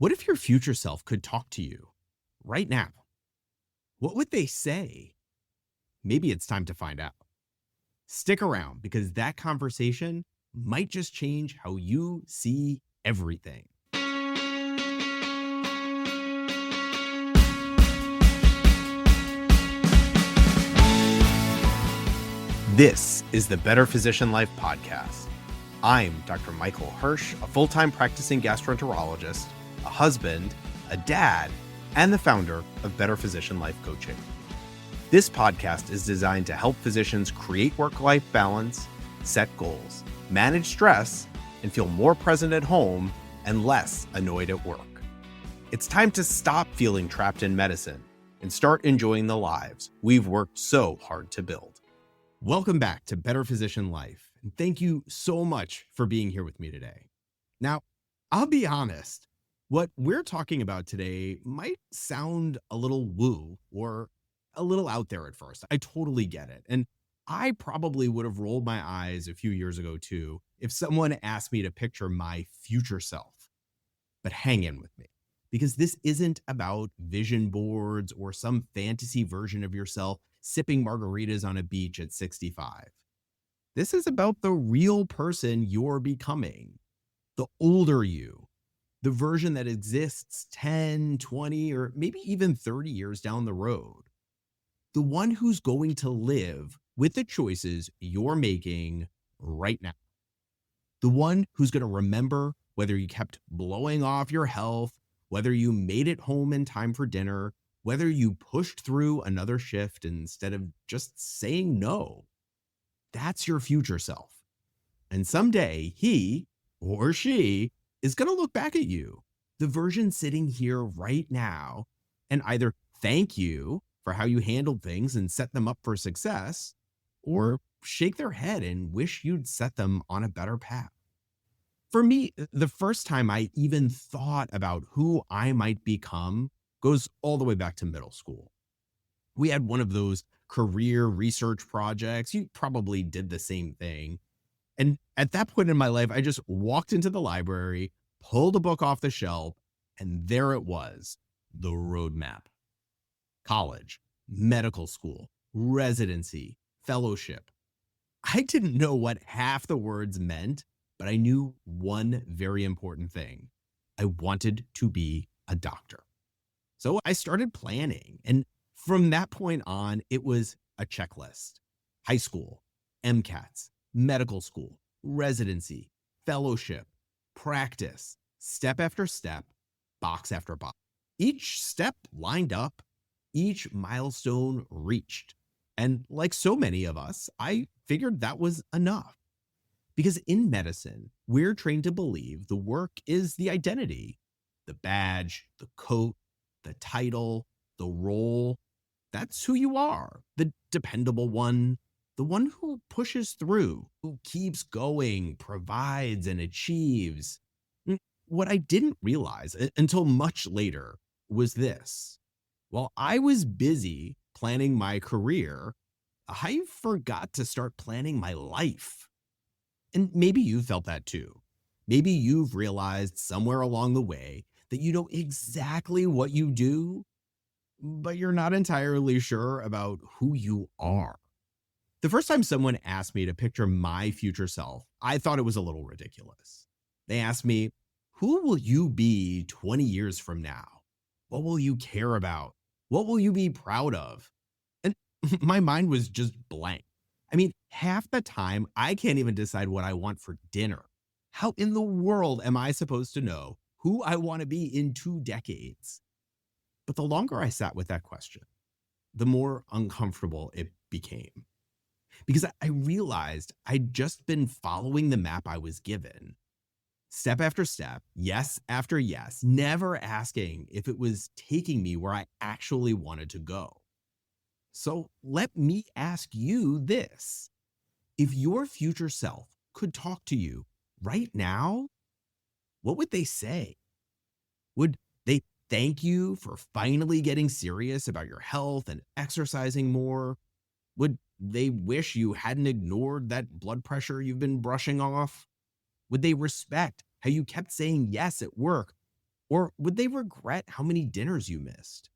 What if your future self could talk to you right now? What would they say? Maybe it's time to find out. Stick around because that conversation might just change how you see everything. This is the Better Physician Life podcast. I'm Dr. Michael Hersh, a full-time practicing gastroenterologist, a husband, a dad, and the founder of Better Physician Life Coaching. This podcast is designed to help physicians create work-life balance, set goals, manage stress, and feel more present at home and less annoyed at work. It's time to stop feeling trapped in medicine and start enjoying the lives we've worked so hard to build. Welcome back to Better Physician Life, and thank you so much for being here with me today. Now, I'll be honest, what we're talking about today might sound a little woo or a little out there at first. I totally get it. And I probably would have rolled my eyes a few years ago too if someone asked me to picture my future self. But hang in with me, because this isn't about vision boards or some fantasy version of yourself sipping margaritas on a beach at 65. This is about the real person you're becoming, the older you, the version that exists 10, 20, or maybe even 30 years down the road. The one who's going to live with the choices you're making right now. The one who's going to remember whether you kept blowing off your health, whether you made it home in time for dinner, whether you pushed through another shift instead of just saying no. That's your future self. And someday he or she is going to look back at you, the version sitting here right now, and either thank you for how you handled things and set them up for success, or shake their head and wish you'd set them on a better path. For me, the first time I even thought about who I might become goes all the way back to middle school. We had one of those career research projects. You probably did the same thing. And at that point in my life, I just walked into the library, pulled a book off the shelf, and there it was, the roadmap. College, medical school, residency, fellowship. I didn't know what half the words meant, but I knew one very important thing. I wanted to be a doctor. So I started planning, and from that point on, it was a checklist. High school, MCATs, medical school, residency, fellowship, practice, step after step, box after box. Each step lined up, each milestone reached. And like so many of us, I figured that was enough. Because in medicine, we're trained to believe the work is the identity, the badge, the coat, the title, the role. That's who you are, the dependable one, the one who pushes through, who keeps going, provides, and achieves. What I didn't realize until much later was this. While I was busy planning my career, I forgot to start planning my life. And maybe you felt that too. Maybe you've realized somewhere along the way that you know exactly what you do, but you're not entirely sure about who you are. The first time someone asked me to picture my future self, I thought it was a little ridiculous. They asked me, who will you be 20 years from now? What will you care about? What will you be proud of? And my mind was just blank. I mean, half the time, I can't even decide what I want for dinner. How in the world am I supposed to know who I want to be in 2 decades? But the longer I sat with that question, the more uncomfortable it became. Because I realized I'd just been following the map I was given. Step after step, yes after yes, never asking if it was taking me where I actually wanted to go. So let me ask you this. If your future self could talk to you right now, what would they say? Would they thank you for finally getting serious about your health and exercising more? Would they wish you hadn't ignored that blood pressure you've been brushing off? Would they respect how you kept saying yes at work? Or would they regret how many dinners you missed?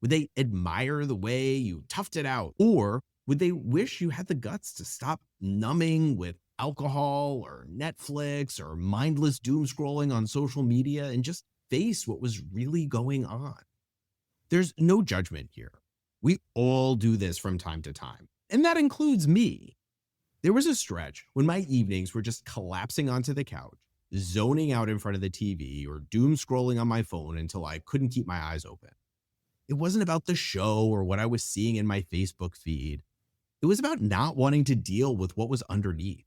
Would they admire the way you toughed it out? Or would they wish you had the guts to stop numbing with alcohol or Netflix or mindless doom scrolling on social media and just face what was really going on? There's no judgment here. We all do this from time to time, and that includes me. There was a stretch when my evenings were just collapsing onto the couch, zoning out in front of the TV, or doom scrolling on my phone until I couldn't keep my eyes open. It wasn't about the show or what I was seeing in my Facebook feed. It was about not wanting to deal with what was underneath.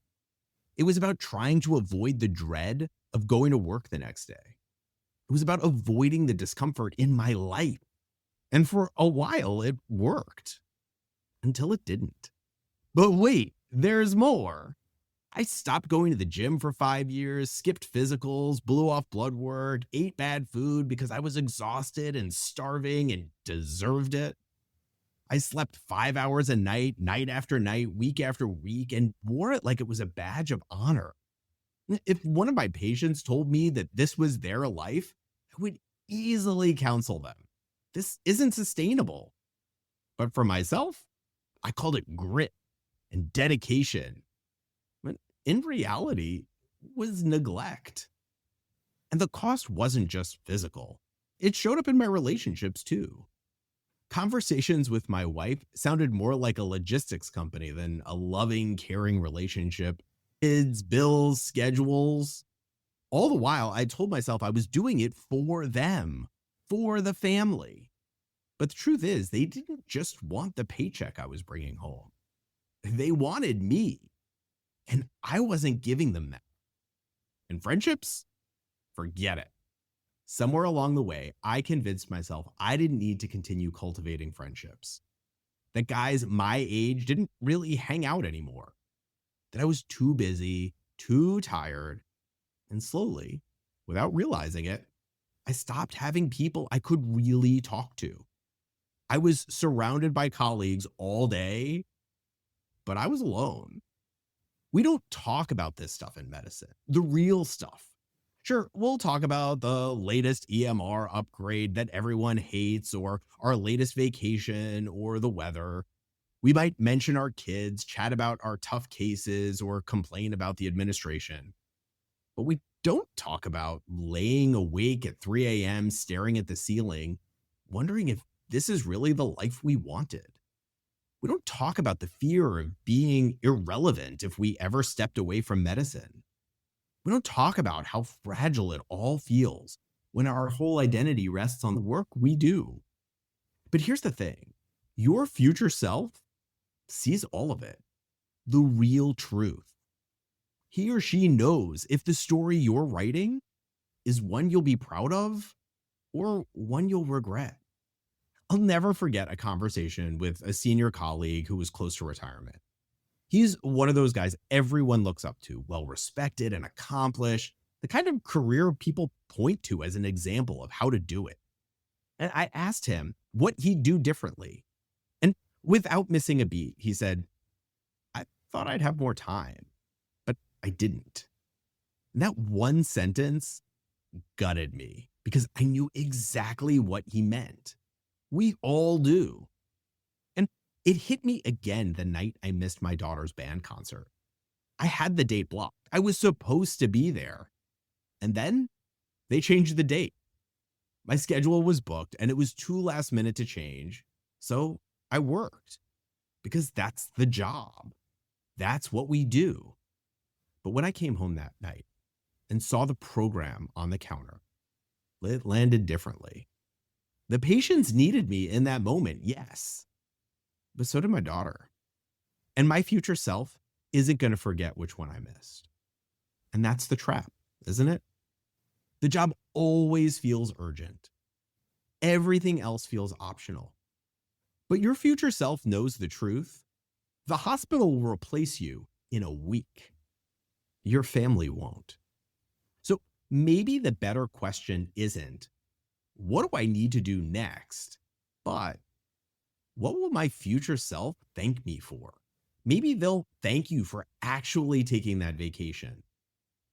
It was about trying to avoid the dread of going to work the next day. It was about avoiding the discomfort in my life. And for a while, it worked until it didn't. But wait, there's more. I stopped going to the gym for 5 years, skipped physicals, blew off blood work, ate bad food because I was exhausted and starving and deserved it. I slept 5 hours a night, night after night, week after week, and wore it like it was a badge of honor. If one of my patients told me that this was their life, I would easily counsel them. This isn't sustainable. But for myself, I called it grit and dedication. But in reality, it was neglect. And the cost wasn't just physical. It showed up in my relationships too. Conversations with my wife sounded more like a logistics company than a loving, caring relationship. Kids, bills, schedules. All the while, I told myself I was doing it for them, for the family. But the truth is, they didn't just want the paycheck I was bringing home. They wanted me, and I wasn't giving them that. And friendships? Forget it. Somewhere along the way, I convinced myself I didn't need to continue cultivating friendships. That guys my age didn't really hang out anymore. That I was too busy, too tired, and slowly, without realizing it, I stopped having people I could really talk to. I was surrounded by colleagues all day, but I was alone. We don't talk about this stuff in medicine, the real stuff. Sure, we'll talk about the latest EMR upgrade that everyone hates, or our latest vacation, or the weather. We might mention our kids, chat about our tough cases, or complain about the administration. But we don't talk about laying awake at 3 a.m., staring at the ceiling, wondering if this is really the life we wanted. We don't talk about the fear of being irrelevant if we ever stepped away from medicine. We don't talk about how fragile it all feels when our whole identity rests on the work we do. But here's the thing. Your future self sees all of it. The real truth. He or she knows if the story you're writing is one you'll be proud of or one you'll regret. I'll never forget a conversation with a senior colleague who was close to retirement. He's one of those guys everyone looks up to, well-respected and accomplished, the kind of career people point to as an example of how to do it. And I asked him what he'd do differently. And without missing a beat, he said, I thought I'd have more time, but I didn't. And that one sentence gutted me because I knew exactly what he meant. We all do. And it hit me again the night I missed my daughter's band concert. I had the date blocked. I was supposed to be there. And then they changed the date. My schedule was booked and it was too last minute to change. So I worked because that's the job. That's what we do. But when I came home that night and saw the program on the counter, it landed differently. The patients needed me in that moment, yes. But so did my daughter. And my future self isn't going to forget which one I missed. And that's the trap, isn't it? The job always feels urgent. Everything else feels optional. But your future self knows the truth. The hospital will replace you in a week. Your family won't. So maybe the better question isn't, what do I need to do next? But what will my future self thank me for? Maybe they'll thank you for actually taking that vacation.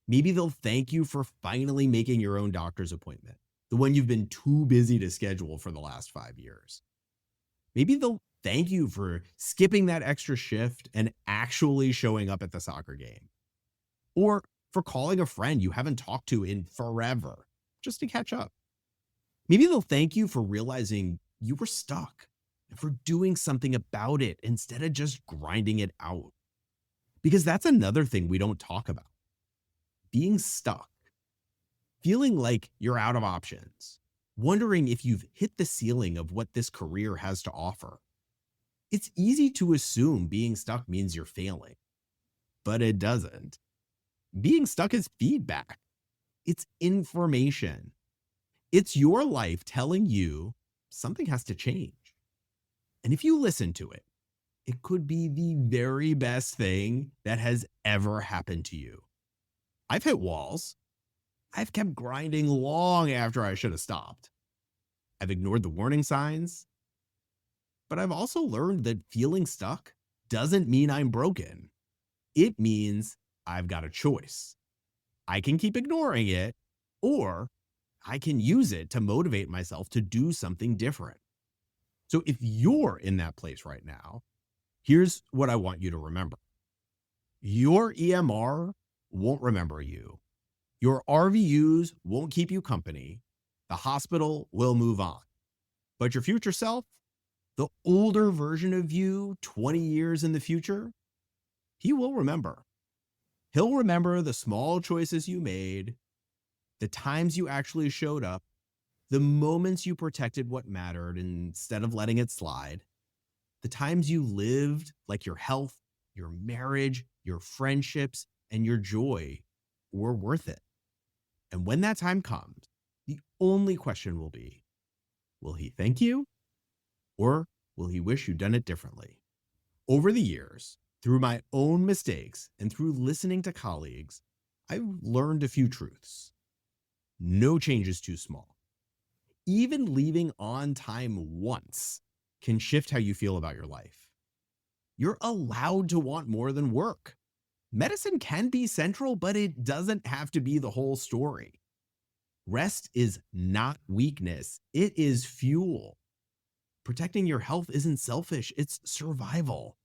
Maybe they'll thank you for finally making your own doctor's appointment. the one you've been too busy to schedule for the last 5 years. Maybe they'll thank you for skipping that extra shift and actually showing up at the soccer game, or for calling a friend you haven't talked to in forever just to catch up. Maybe they'll thank you for realizing you were stuck and for doing something about it instead of just grinding it out. Because that's another thing we don't talk about. Being stuck, feeling like you're out of options, wondering if you've hit the ceiling of what this career has to offer. It's easy to assume being stuck means you're failing, but it doesn't. Being stuck is feedback. It's information. It's your life telling you something has to change. And if you listen to it, it could be the very best thing that has ever happened to you. I've hit walls. I've kept grinding long after I should have stopped. I've ignored the warning signs. But I've also learned that feeling stuck doesn't mean I'm broken. It means I've got a choice. I can keep ignoring it, or I can use it to motivate myself to do something different. So if you're in that place right now, here's what I want you to remember. Your EMR won't remember you. Your RVUs won't keep you company. The hospital will move on. But your future self, the older version of you 20 years in the future, he will remember. He'll remember the small choices you made, the times you actually showed up, the moments you protected what mattered instead of letting it slide, the times you lived like your health, your marriage, your friendships, and your joy were worth it. And when that time comes, the only question will be, will he thank you? Or will he wish you'd done it differently? Over the years, through my own mistakes and through listening to colleagues, I've learned a few truths. No change is too small. Even leaving on time once can shift how you feel about your life. You're allowed to want more than work. Medicine can be central, but it doesn't have to be the whole story. Rest is not weakness, it is fuel. Protecting your health isn't selfish, it's survival.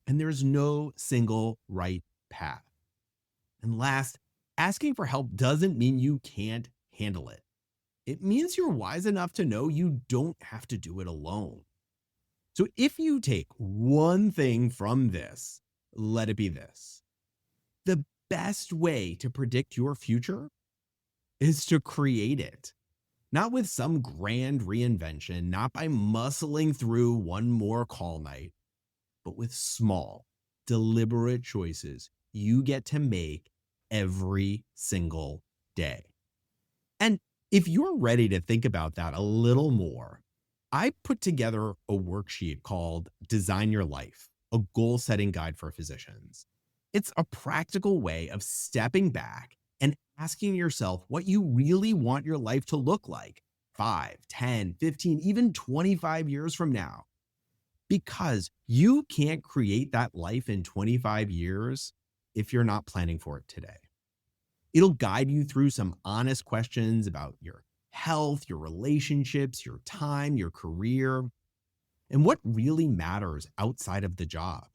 And there's no single right path. And last, asking for help doesn't mean you can't handle it. It means you're wise enough to know you don't have to do it alone. So if you take one thing from this, let it be this. The best way to predict your future is to create it. Not with some grand reinvention, not by muscling through one more call night, but with small, deliberate choices you get to make every single day. And if you're ready to think about that a little more, I put together a worksheet called Design Your Life, a goal-setting guide for physicians. It's a practical way of stepping back and asking yourself what you really want your life to look like 5, 10, 15, even 25 years from now. Because you can't create that life in 25 years if you're not planning for it today. It'll guide you through some honest questions about your health, your relationships, your time, your career, and what really matters outside of the job.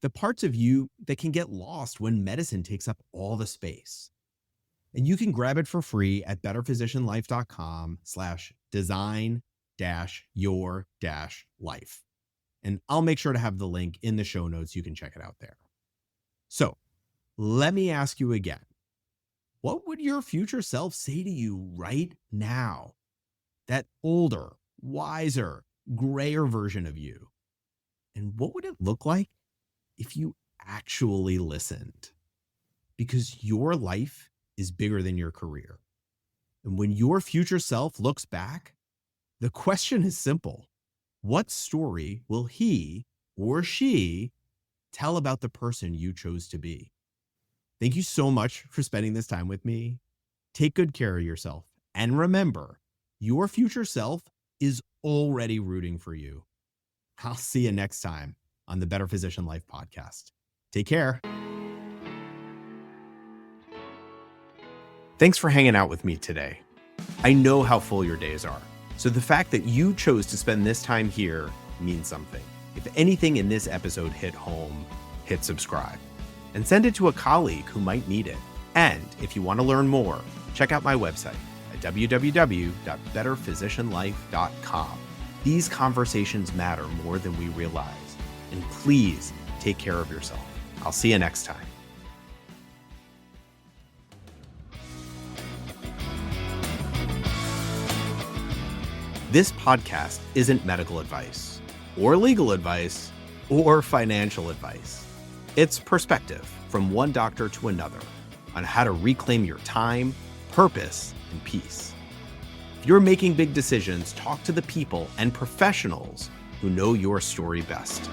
The parts of you that can get lost when medicine takes up all the space. And you can grab it for free at betterphysicianlife.com/design-your-life. And I'll make sure to have the link in the show notes. You can check it out there. So let me ask you again. What would your future self say to you right now? That older, wiser, grayer version of you. And what would it look like if you actually listened? Because your life is bigger than your career. And when your future self looks back, the question is simple. What story will he or she tell about the person you chose to be? Thank you so much for spending this time with me. Take good care of yourself. And remember, your future self is already rooting for you. I'll see you next time on the Better Physician Life podcast. Take care. Thanks for hanging out with me today. I know how full your days are, so the fact that you chose to spend this time here means something. If anything in this episode hit home, hit subscribe and send it to a colleague who might need it. And if you want to learn more, check out my website at www.betterphysicianlife.com. These conversations matter more than we realize. And please take care of yourself. I'll see you next time. This podcast isn't medical advice, or legal advice, or financial advice. It's perspective from one doctor to another on how to reclaim your time, purpose, and peace. If you're making big decisions, talk to the people and professionals who know your story best.